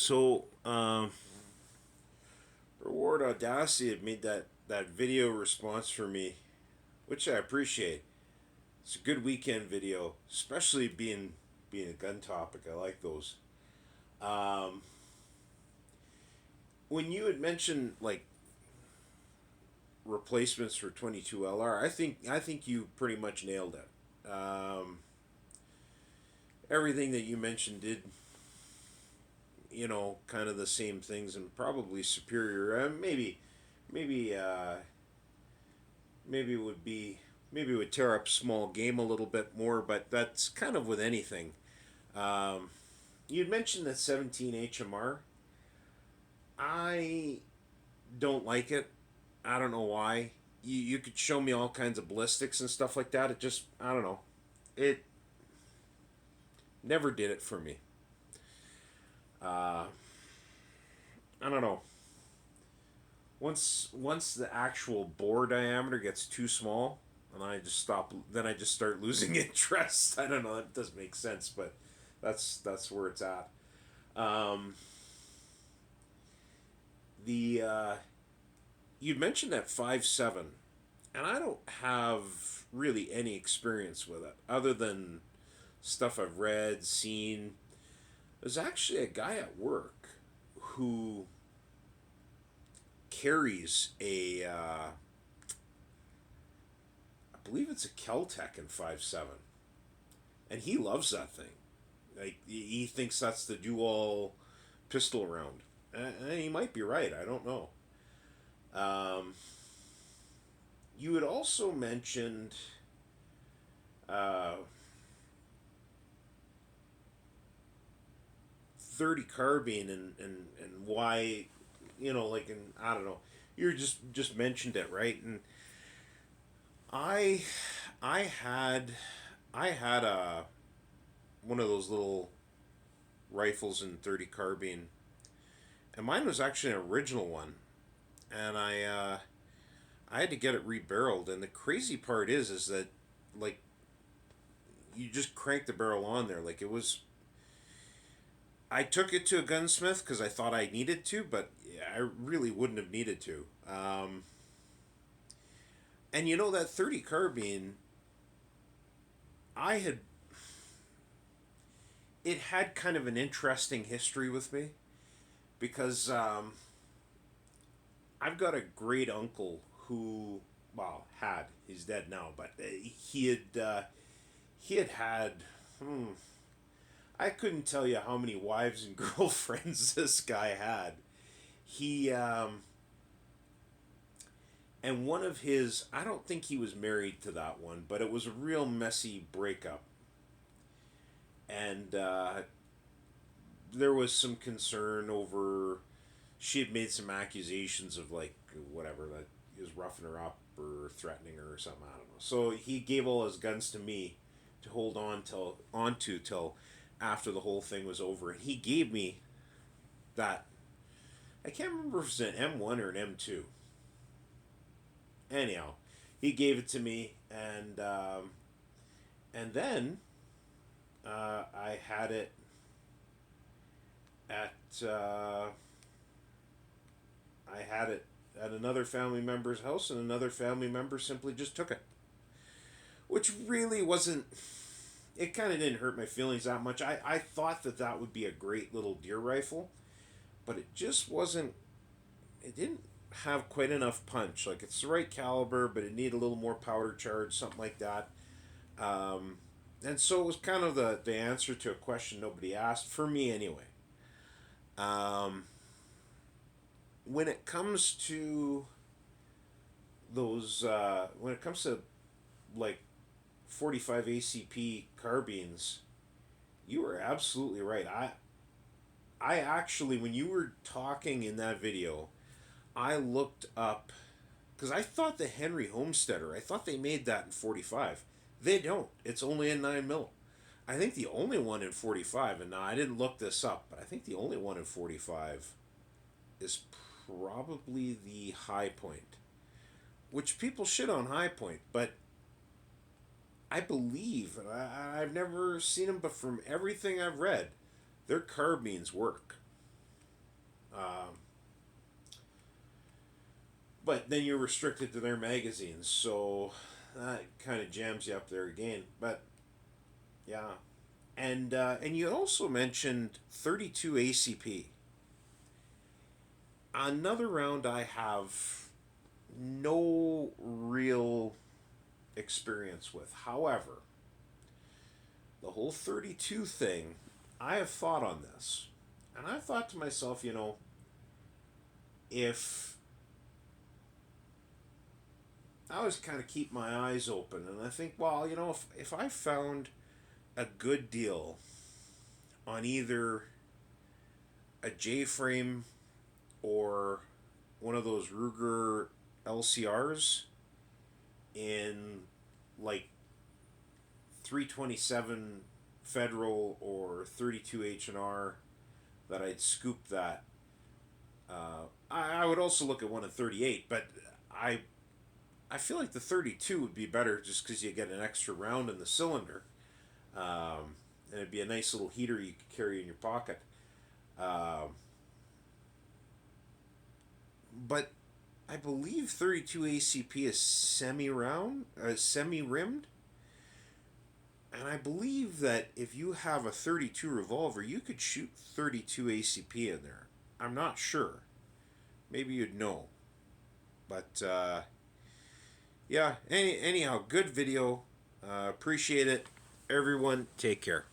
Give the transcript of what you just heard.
So, Reward Audacity had made that video response for me, which I appreciate. It's a good weekend video, especially being a gun topic. I like those. Um, when you had mentioned like replacements for 22 LR, I think you pretty much nailed it. Everything that you mentioned did, kind of the same things and probably superior. Maybe maybe it would be maybe it would tear up small game a little bit more, but that's kind of with anything. Um, you'd mentioned that 17 HMR. I don't like it. I don't know why. You could show me all kinds of ballistics and stuff like that. It just I don't know. It never did it for me. Uh, I don't know. Once the actual bore diameter gets too small, and I just stop. Then I just start losing interest. I don't know. That doesn't make sense, but that's where it's at. Um, the You mentioned that 5.7, and I don't have really any experience with it other than stuff I've read, seen. There's actually a guy at work who carries I believe it's a Keltec in 5.7, and he loves that thing. Like he thinks that's the dual pistol round. And he might be right. I don't know. Um, you had also mentioned uh, 30 carbine and why, like, and I don't know. You just mentioned it, right? And I I had I had a one of those little rifles in 30 carbine, and mine was actually an original one, and I had to get it rebarreled. And the crazy part is that, like, you just crank the barrel on there. Like, it was. I took it to a gunsmith because I thought I needed to, but I really wouldn't have needed to. And that 30 carbine, I had. It had kind of an interesting history with me because I've got a great uncle who, well, had. He's dead now, but he had. Hmm, I couldn't tell you how many wives and girlfriends this guy had. He and one of his, I don't think he was married to that one, but it was a real messy breakup, and there was some concern over. She had made some accusations of, like, whatever, that he was roughing her up or threatening her or something. I don't know. So he gave all his guns to me to hold till after the whole thing was over, and he gave me that. I can't remember if it was an M1 or an M2. Anyhow, he gave it to me, and then I had it at I had it at another family member's house, and another family member simply just took it, which really wasn't. It kind of didn't hurt my feelings that much. I thought that would be a great little deer rifle, but it just wasn't. It didn't have quite enough punch. Like, it's the right caliber, but it needed a little more powder charge, something like that. Um, and so it was kind of the answer to a question nobody asked, for me anyway. Um, when it comes to when it comes to, like, 45 ACP carbines, you were absolutely right. I actually, when you were talking in that video, I looked up because I thought the Henry Homesteader, I thought they made that in 45. They don't. It's only in 9 mil. I think the only one in 45, and now I didn't look this up, but I think the only one in 45 is probably the High Point, which people shit on High Point, but I believe, and I've never seen them, but from everything I've read, their carbines work. Um, but then you're restricted to their magazines, so that kind of jams you up there again. But yeah, and you also mentioned 32 ACP. Another round I have no real experience with. However, the whole 32 thing, I have thought on this. And I thought to myself, if I always kind of keep my eyes open, and I think, well, if I found a good deal on either a J frame or one of those Ruger LCRs in like 327 Federal or 32 H&R, that I'd scoop that. I would also look at one in 38, but I I feel like the 32 would be better just because you get an extra round in the cylinder. And it'd be a nice little heater you could carry in your pocket. Um, but I believe 32 ACP is semi rimmed. And I believe that if you have a 32 revolver, you could shoot 32 ACP in there. I'm not sure. Maybe you'd know. But yeah, anyhow, good video. Appreciate it. Everyone, take care.